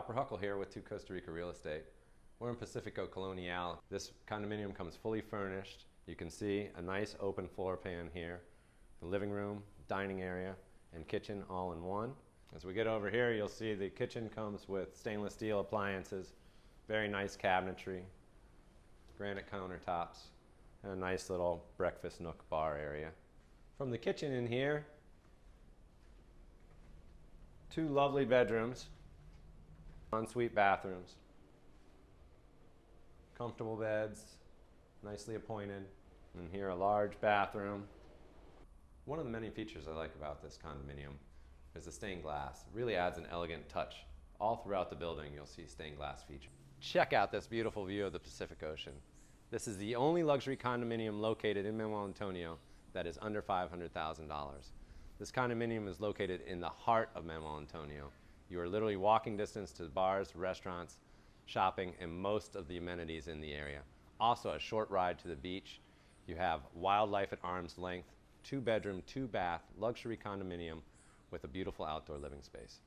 Copper Huckle here with 2 Costa Rica Real Estate. We're in Pacifico, Colonial. This condominium comes fully furnished. You can see a nice open floor plan here. The living room, dining area, and kitchen all in one. As we get over here, you'll see the kitchen comes with stainless steel appliances, very nice cabinetry, granite countertops, and a nice little breakfast nook bar area. From the kitchen in here, 2 lovely bedrooms, ensuite bathrooms, comfortable beds, nicely appointed, and here a large bathroom. One of the many features I like about this condominium is the stained glass. It really adds an elegant touch. All throughout the building you'll see stained glass features. Check out this beautiful view of the Pacific Ocean. This is the only luxury condominium located in Manuel Antonio that is under $500,000. This condominium is located in the heart of Manuel Antonio. You are literally walking distance to bars, restaurants, shopping, and most of the amenities in the area. Also a short ride to the beach. You have wildlife at arm's length, 2-bedroom, 2-bath, luxury condominium with a beautiful outdoor living space.